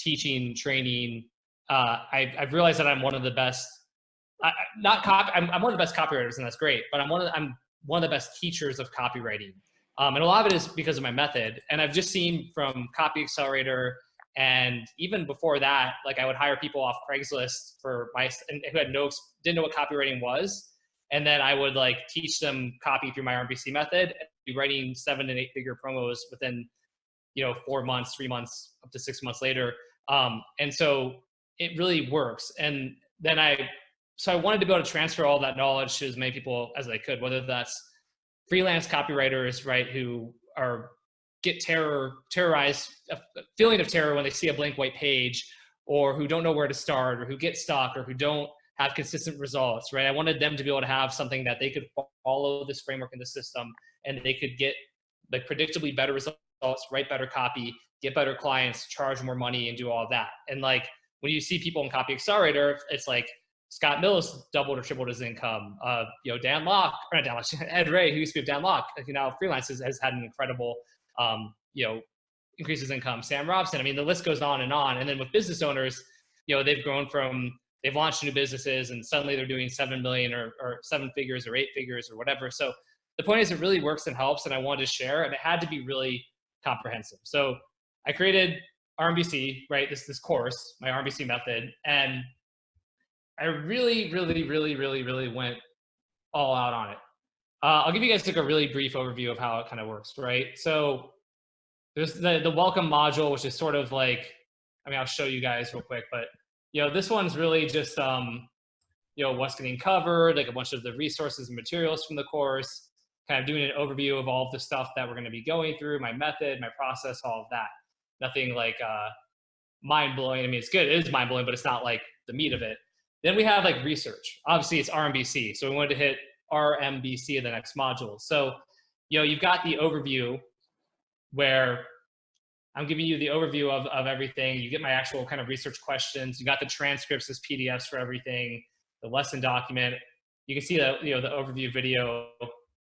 teaching, training. I've realized that I'm one of the best, I'm one of the best copywriters, and that's great, but I'm one of the best teachers of copywriting. And a lot of it is because of my method. And I've just seen from Copy Accelerator, and even before that, like I would hire people off Craigslist who had didn't know what copywriting was. And then I would like teach them copy through my RMBC method, and be writing 7 and 8 figure promos within, 4 months, 3 months, up to 6 months later. And so it really works. And then I wanted to be able to transfer all that knowledge to as many people as I could, whether that's freelance copywriters, right, who get terrorized, a feeling of terror when they see a blank white page, or who don't know where to start, or who get stuck, or who don't have consistent results, right? I wanted them to be able to have something that they could follow this framework in the system, and they could get like predictably better results, write better copy, get better clients, charge more money, and do all of that. And like when you see people in Copy Accelerator, it's like Scott Mills doubled or tripled his income. Dan Locke, or not Dan Locke, Ed Ray, who used to be with Dan Locke, now freelance, has had an incredible, increase his income. Sam Robson, I mean, the list goes on. And then with business owners, they've launched new businesses, and suddenly they're doing 7 million or 7 figures or 8 figures or whatever. So the point is, it really works and helps, and I wanted to share, and it had to be really comprehensive. So I created RMBC, right? This course, my RMBC method, and I really, really, really, really, really went all out on it. I'll give you guys like a really brief overview of how it kind of works, right? So there's the welcome module, which is sort of like, I'll show you guys real quick, but this one's really just, what's getting covered, like a bunch of the resources and materials from the course, kind of doing an overview of all of the stuff that we're going to be going through, my method, my process, all of that. Nothing like mind-blowing. I mean, it's good. It is mind-blowing, but it's not like the meat of it. Then we have like research. Obviously, it's RMBC. So we wanted to hit RMBC in the next module. So, you've got the overview where I'm giving you the overview of everything. You get my actual kind of research questions. You got the transcripts as PDFs for everything, the lesson document. You can see that, the overview video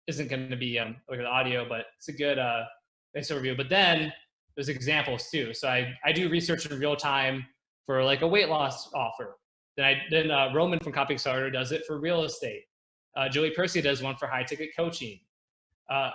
isn't going to be like the audio, but it's a good nice overview. But then there's examples too. So I do research in real time for like a weight loss offer. Then Roman from Copy Accelerator does it for real estate. Joey Percy does one for high ticket coaching.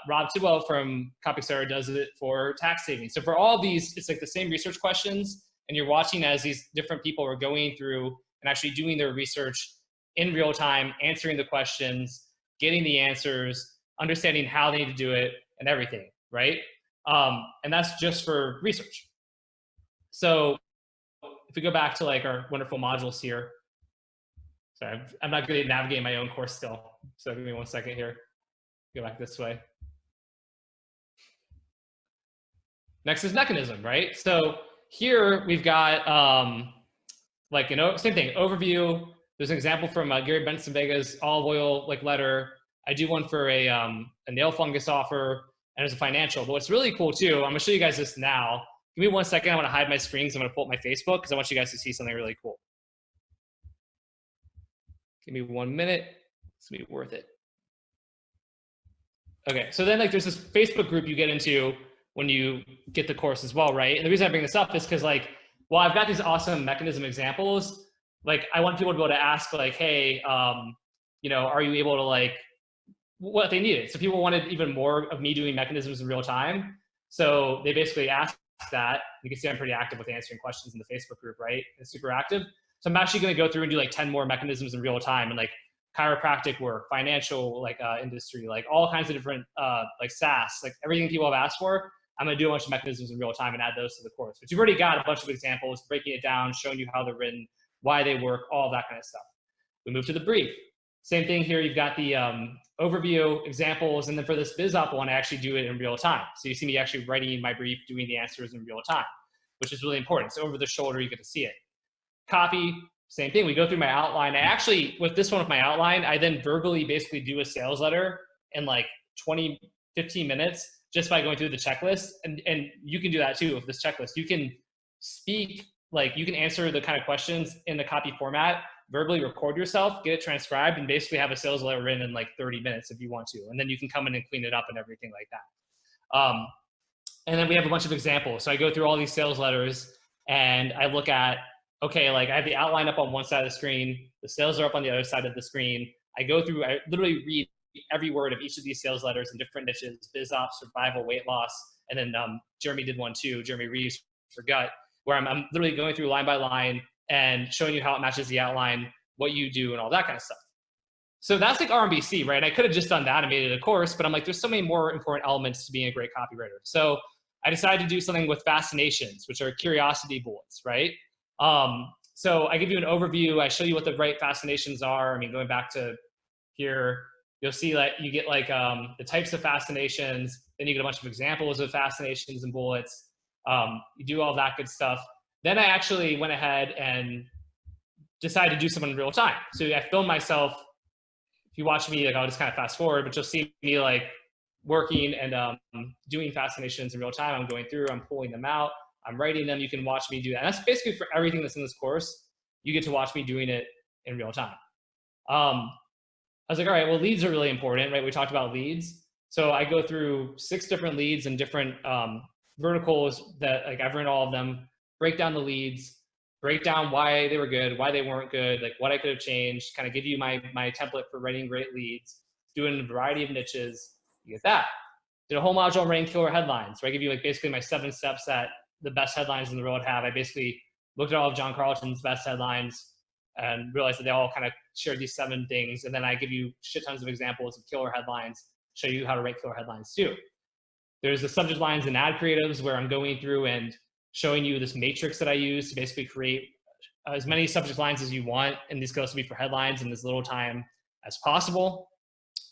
Rob Tidwell from Copy Accelerator does it for tax savings. So for all these, it's like the same research questions, and you're watching as these different people are going through and actually doing their research in real time, answering the questions, getting the answers, understanding how they need to do it, and everything, right? And that's just for research. So if we go back to like our wonderful modules here, sorry, I'm not good at navigating my own course still. So give me 1 second here. Go back this way. Next is mechanism, right? So here we've got same thing, overview. There's an example from Gary Benson Vega's olive oil letter. I do one for a nail fungus offer, and there's a financial. But what's really cool too, I'm gonna show you guys this now. Give me 1 second. I want to hide my screen because I'm gonna pull up my Facebook because I want you guys to see something really cool. Give me 1 minute. It's gonna be worth it. Okay, so then there's this Facebook group you get into when you get the course as well, right? And the reason I bring this up is because I've got these awesome mechanism examples. I want people to be able to ask hey, are you able to what they needed? So people wanted even more of me doing mechanisms in real time. So they basically asked that. You can see I'm pretty active with answering questions in the Facebook group, right? It's super active. So I'm actually gonna go through and do 10 more mechanisms in real time, and chiropractic work, financial industry, all kinds of different SaaS, everything people have asked for. I'm gonna do a bunch of mechanisms in real time and add those to the course. But you've already got a bunch of examples, breaking it down, showing you how they're written, why they work, all that kind of stuff. We move to the brief. Same thing here. You've got the overview, examples, and then for this BizOp one, I actually do it in real time. So you see me actually writing my brief, doing the answers in real time, which is really important. So over the shoulder, you get to see it. Copy. Same thing. We go through my outline. I actually, with this one with my outline, I then verbally basically do a sales letter in 15 minutes just by going through the checklist. And you can do that too with this checklist. You can speak, you can answer the kind of questions in the copy format, verbally record yourself, get it transcribed, and basically have a sales letter written in 30 minutes if you want to. And then you can come in and clean it up and everything like that. And then we have a bunch of examples. So I go through all these sales letters. and I look at, okay, like I have the outline up on one side of the screen, the sales are up on the other side of the screen. I go through, I literally read every word of each of these sales letters in different niches: biz ops, survival, weight loss, and then Jeremy did one too, Jeremy Reeves for gut, where I'm literally going through line by line and showing you how it matches the outline, what you do, and all that kind of stuff. So that's like RMBC, right? I could have just done that and made it a course, but I'm like, there's so many more important elements to being a great copywriter. So I decided to do something with fascinations, which are curiosity bullets, right? So I give you an overview. I show you what the right fascinations are. I mean, going back to here, you'll see that you get like the types of fascinations, then you get a bunch of examples of fascinations and bullets. You do all that good stuff. Then I actually went ahead and decided to do something in real time. So I filmed myself. If you watch me, like I'll just kind of fast forward, but you'll see me like working and doing fascinations in real time. I'm going through, I'm pulling them out, I'm writing them. You can watch me do that. And that's basically for everything that's in this course. You get to watch me doing it in real time. I was like, all right, well, leads are really important, right? We talked about leads. So I go through 6 different leads and different verticals that like I've written all of them, break down the leads, break down why they were good, why they weren't good, like what I could have changed, kind of give you my template for writing great leads, do it in a variety of niches. You get that. Did a whole module on writing killer headlines, where I give you like basically my 7 steps that the best headlines in the world have. I basically looked at all of John Carlton's best headlines and realized that they all kind of shared these 7 things. And then I give you shit tons of examples of killer headlines, show you how to write killer headlines too. There's the subject lines and ad creatives, where I'm going through and showing you this matrix that I use to basically create as many subject lines as you want. And these could also be for headlines in as little time as possible.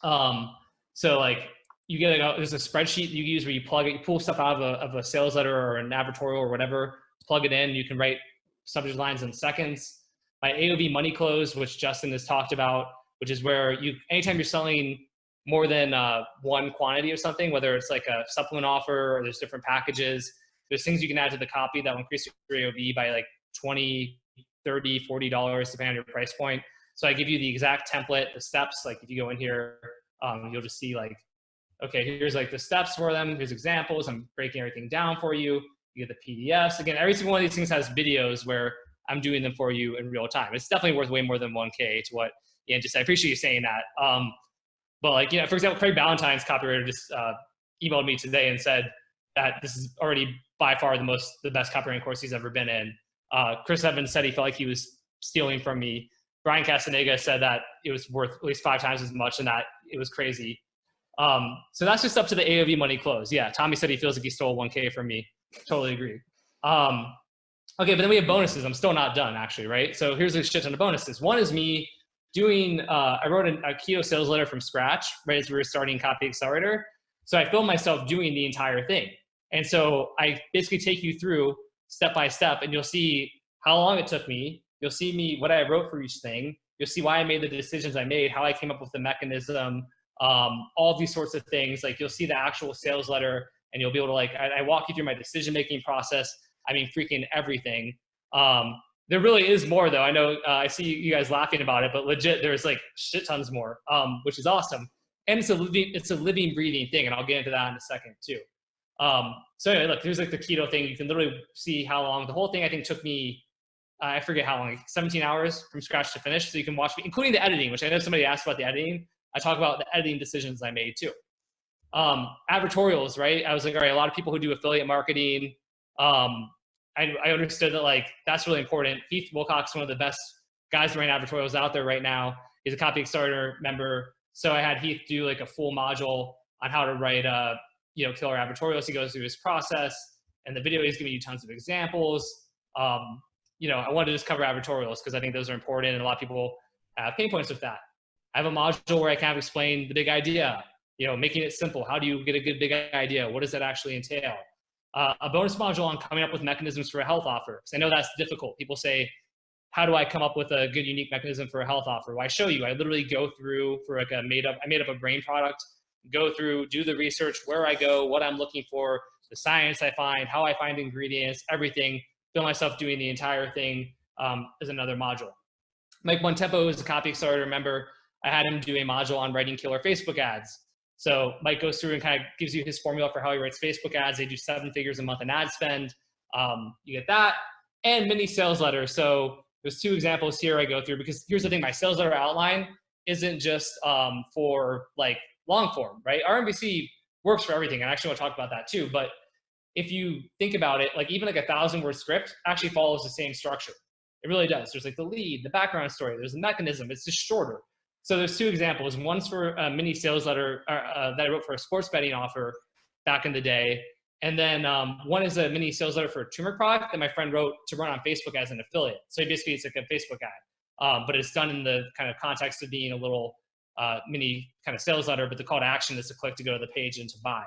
So like you get there's a spreadsheet you use where you plug it, you pull stuff out of a sales letter or an advertorial or whatever, plug it in, you can write subject lines in seconds. My AOV money close, which Justin has talked about, which is where anytime you're selling more than one quantity of something, whether it's like a supplement offer or there's different packages, there's things you can add to the copy that will increase your AOV by like $20, $30, $40, depending on your price point. So I give you the exact template, the steps. Like if you go in here, you'll just see like, okay, here's like the steps for them. Here's examples. I'm breaking everything down for you. You get the PDFs. Again, every single one of these things has videos where I'm doing them for you in real time. It's definitely worth way more than 1K to what Ian just said. I appreciate you saying that. But like, for example, Craig Ballantyne's copywriter just emailed me today and said that this is already by far the best copywriting course he's ever been in. Chris Evans said he felt like he was stealing from me. Brian Castaneda said that it was worth at least 5 times as much and that it was crazy. So that's just up to the AOV money close. Yeah, Tommy said he feels like he stole 1K from me. Totally agree. Okay, but then we have bonuses. I'm still not done actually, right? So here's a shit ton of bonuses. One is me doing, I wrote a keto sales letter from scratch, right as we were starting Copy Accelerator. So I filmed myself doing the entire thing. And so I basically take you through step by step, and you'll see how long it took me. You'll see me, what I wrote for each thing. You'll see why I made the decisions I made, how I came up with the mechanism, all of these sorts of things. Like you'll see the actual sales letter, and you'll be able to like, I walk you through my decision-making process. I mean, freaking everything. There really is more though. I know I see you guys laughing about it, but legit, there's like shit tons more, which is awesome. And it's a living, breathing thing. And I'll get into that in a second too. So anyway, look, here's like the keto thing. You can literally see how long the whole thing, I think, took me, I forget how long, like 17 hours from scratch to finish. So you can watch me, including the editing, which I know somebody asked about the editing. I talk about the editing decisions I made too. Advertorials, right? I was like, all right, a lot of people who do affiliate marketing, I understood that like, that's really important. Heath Wilcox, one of the best guys running advertorials out there right now. He's a Copy Accelerator member. So I had Heath do like a full module on how to write killer advertorials. He goes through his process, and the video he's giving you tons of examples. I wanted to just cover advertorials because I think those are important, and a lot of people have pain points with that. I have a module where I kind of explain the big idea, making it simple. How do you get a good big idea? What does that actually entail? A bonus module on coming up with mechanisms for a health offer. Because I know that's difficult. People say, how do I come up with a good, unique mechanism for a health offer? Well, I show you. I literally go through for like I made up a brain product, go through, do the research, where I go, what I'm looking for, the science I find, how I find ingredients, everything. Feel myself doing the entire thing is another module. Mike Montempo is a Copy Accelerator member. I had him do a module on writing killer Facebook ads. So Mike goes through and kind of gives you his formula for how he writes Facebook ads. They do 7 figures a month in ad spend. You get that. and mini sales letter. So there's 2 examples here I go through, because here's the thing, my sales letter outline isn't just for like long form, right? RMBC works for everything. And I actually want to talk about that too. But if you think about it, like even like a 1,000-word script actually follows the same structure. It really does. There's like the lead, the background story, there's the mechanism. It's just shorter. So there's 2 examples. One's for a mini sales letter that I wrote for a sports betting offer back in the day. And then one is a mini sales letter for a turmeric product that my friend wrote to run on Facebook as an affiliate. So basically it's like a Facebook ad, but it's done in the kind of context of being a little mini kind of sales letter, but the call to action is to click to go to the page and to buy.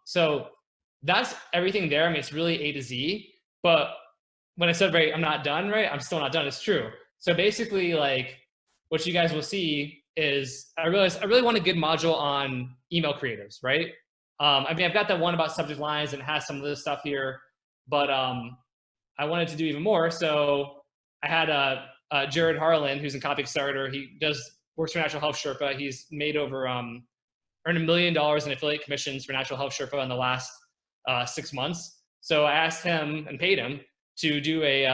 So that's everything there. I mean, it's really A to Z, but when I said, right, I'm not done, right? I'm still not done. It's true. So basically, like what you guys will see is I realized I really want a good module on email creatives, right? I mean, I've got that one about subject lines and has some of this stuff here, but I wanted to do even more. So I had Jared Harlan, who's in Copywriting. He works for Natural Health Sherpa. He's made over, earned $1 million in affiliate commissions for Natural Health Sherpa in the last 6 months. So I asked him and paid him to do a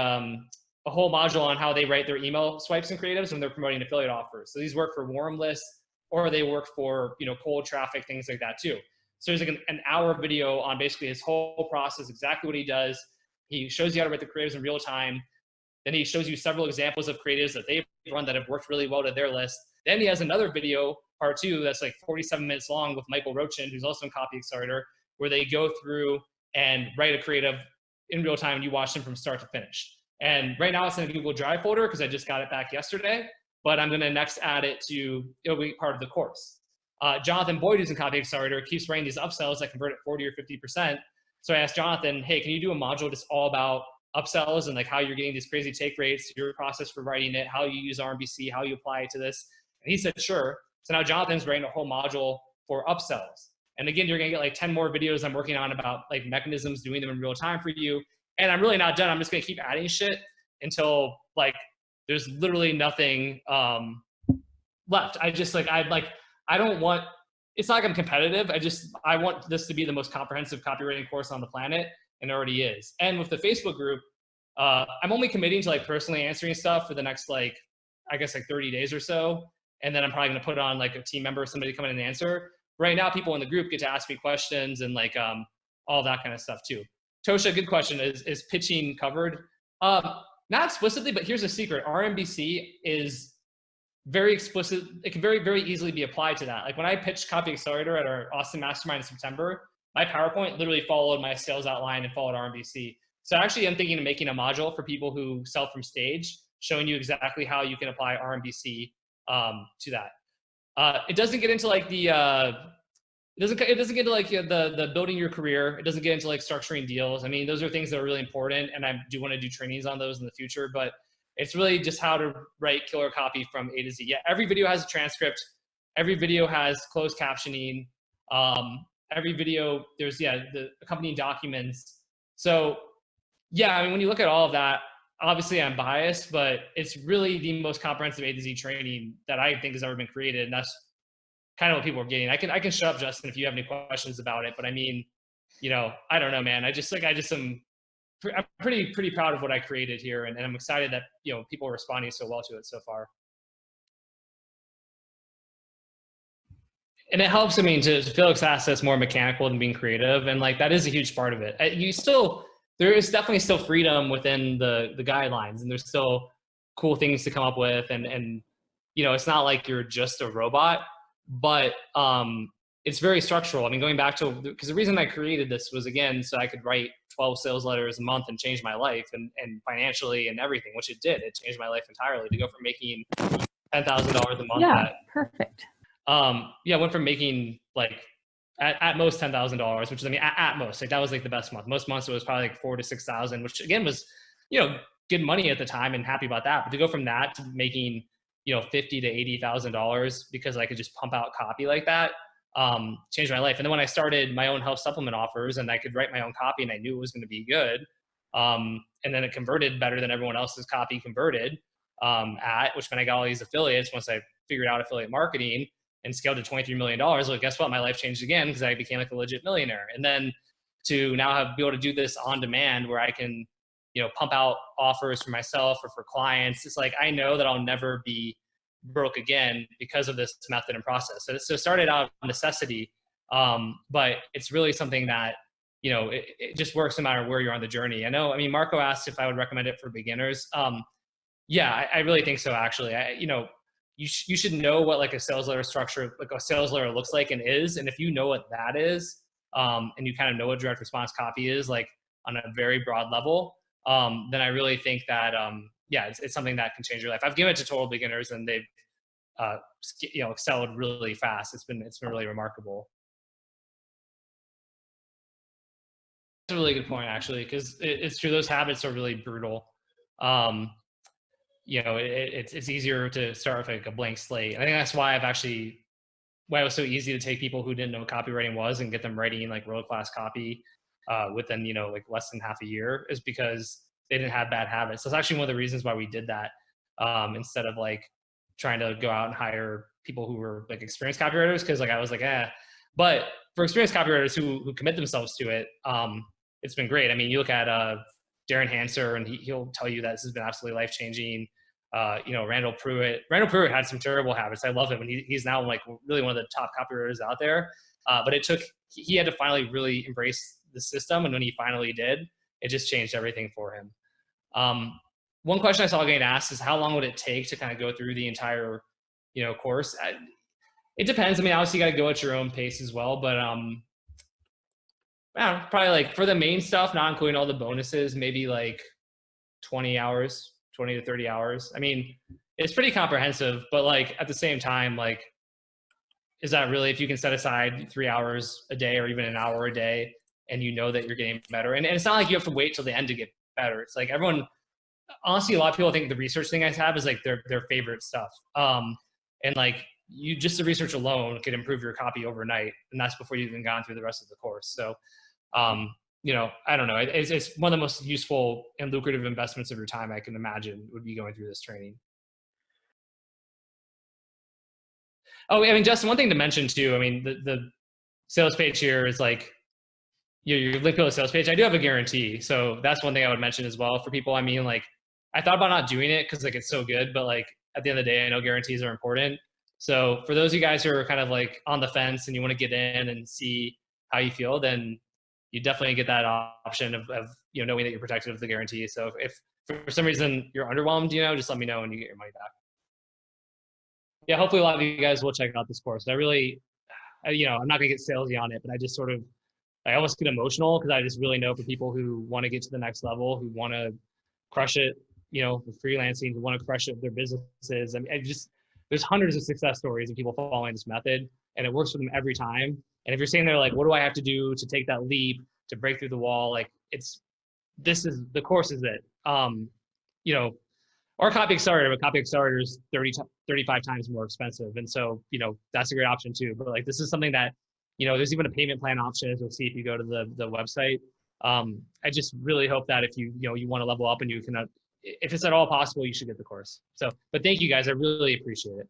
whole module on how they write their email swipes and creatives when they're promoting affiliate offers. So these work for warm lists, or they work for, cold traffic, things like that too. So there's like an hour video on basically his whole process, exactly what he does. He shows you how to write the creatives in real time. Then he shows you several examples of creatives that they've run that have worked really well to their list. Then he has another video, part 2, that's like 47 minutes long with Michael Rochin, who's also in Copywriting, where they go through and write a creative in real time, and you watch them from start to finish. And right now it's in a Google Drive folder because I just got it back yesterday, but I'm gonna next add it it'll be part of the course. Jonathan Boyd, who's in Copywriting, keeps writing these upsells that convert at 40 or 50%. So I asked Jonathan, hey, can you do a module just all about upsells and like how you're getting these crazy take rates, your process for writing it, how you use RMBC, how you apply it to this? And he said, sure. So now Jonathan's writing a whole module for upsells. And again, you're gonna get like 10 more videos I'm working on about like mechanisms, doing them in real time for you. And I'm really not done. I'm just gonna keep adding shit until like there's literally nothing left. I don't want, it's not like I'm competitive. I want this to be the most comprehensive copywriting course on the planet, and it already is. And with the Facebook group, I'm only committing to like personally answering stuff for the next like, I guess like 30 days or so. And then I'm probably gonna put on like a team member, somebody to come in and answer. Right now, people in the group get to ask me questions and like all that kind of stuff too. Tosha, good question. Is pitching covered? Not explicitly, but here's a secret. RMBC is very explicit. It can very, very easily be applied to that. Like when I pitched Copy Accelerator at our Austin Mastermind in September, my PowerPoint literally followed my sales outline and followed RMBC. So actually I'm thinking of making a module for people who sell from stage, showing you exactly how you can apply RMBC to that. It doesn't get into like the, it doesn't get into like the building your career. It doesn't get into like structuring deals. I mean, those are things that are really important, and I do want to do trainings on those in the future, but it's really just how to write killer copy from A to Z. Yeah, every video has a transcript. Every video has closed captioning. Every video, there's, the accompanying documents. So yeah, I mean, when you look at all of that, obviously I'm biased, but it's really the most comprehensive A to Z training that I think has ever been created. And that's kind of what people are getting. I can shut up, Justin, if you have any questions about it, but I mean, I don't know, man. I'm pretty proud of what I created here, and I'm excited that people are responding so well to it so far. And it helps, I mean, to Felix asked, that's more mechanical than being creative, and like that is a huge part of it. There is definitely still freedom within the guidelines, and there's still cool things to come up with, and it's not like you're just a robot, but it's very structural. I mean, going back to, because the reason I created this was, again, so I could write 12 sales letters a month and change my life and financially and everything, which it did. It changed my life entirely to go from making $10,000 a month. Yeah, perfect. Went from making like at most $10,000, which is, I mean, at most, like that was like the best month. Most months it was probably like $4,000 to $6,000, which again was, good money at the time and happy about that. But to go from that to making, $50,000 to $80,000 because I could just pump out copy like that, changed my life. And then when I started my own health supplement offers and I could write my own copy and I knew it was going to be good, and then it converted better than everyone else's copy converted, which meant I got all these affiliates once I figured out affiliate marketing and scaled to $23 million. Well, guess what? My life changed again because I became like a legit millionaire. And then to now be able to do this on demand where I can pump out offers for myself or for clients. It's like, I know that I'll never be broke again because of this method and process. So it started out of necessity, but it's really something that, it just works no matter where you're on the journey. I mean, Marco asked if I would recommend it for beginners. Yeah, I really think so, actually. You should know what like a sales letter structure, like a sales letter looks like and is. And if you know what that is, and you kind of know what direct response copy is, like on a very broad level, then I really think that, yeah, it's something that can change your life. I've given it to total beginners and they've, excelled really fast. It's been really remarkable. That's a really good point, actually, because it's true. Those habits are really brutal. It's easier to start with like a blank slate. I think that's why why it was so easy to take people who didn't know what copywriting was and get them writing like world-class copy within, like less than half a year, is because they didn't have bad habits. That's actually one of the reasons why we did that, instead of like trying to go out and hire people who were like experienced copywriters. Cause like, I was like, but for experienced copywriters who commit themselves to it, it's been great. I mean, you look at Darren Hanser, and he'll tell you that this has been absolutely life-changing. Randall Pruitt had some terrible habits. I love him, and he's now like really one of the top copywriters out there. But he had to finally really embrace the system, and when he finally did, it just changed everything for him. One question I saw getting asked is how long would it take to kind of go through the entire, course? It depends. I mean, obviously you got to go at your own pace as well, but probably like for the main stuff, not including all the bonuses, maybe like 20 to 30 hours. I mean, it's pretty comprehensive, but like at the same time, like, is that really, if you can set aside 3 hours a day or even an hour a day and you know that you're getting better, and it's not like you have to wait till the end to get better. It's like honestly, a lot of people think the research thing I have is like their favorite stuff. And like just the research alone could improve your copy overnight. And that's before you've even gone through the rest of the course. So, I don't know. It's one of the most useful and lucrative investments of your time I can imagine would be going through this training. Oh, I mean, Justin, one thing to mention too, I mean, the sales page here is like, your link to the sales page. I do have a guarantee. So that's one thing I would mention as well for people. I mean, like, I thought about not doing it because like it's so good, but like at the end of the day, I know guarantees are important. So for those of you guys who are kind of like on the fence and you want to get in and see how you feel, then you definitely get that option of knowing that you're protected with the guarantee. So if for some reason you're underwhelmed, just let me know and you get your money back. Yeah, hopefully a lot of you guys will check out this course. I'm not gonna get salesy on it, but I almost get emotional because I just really know for people who want to get to the next level, who want to crush it, with freelancing, who want to crush it with their businesses. I mean, there's hundreds of success stories of people following this method, and it works for them every time. And if you're sitting there like, what do I have to do to take that leap, to break through the wall? Like the course is it. Or Copy Accelerator, but Copy Accelerator is 35 times more expensive. And so, that's a great option too. But like, this is something that, there's even a payment plan option, as you'll see if you go to the website. I just really hope that if you want to level up and you can, if it's at all possible, you should get the course. So, but thank you guys. I really appreciate it.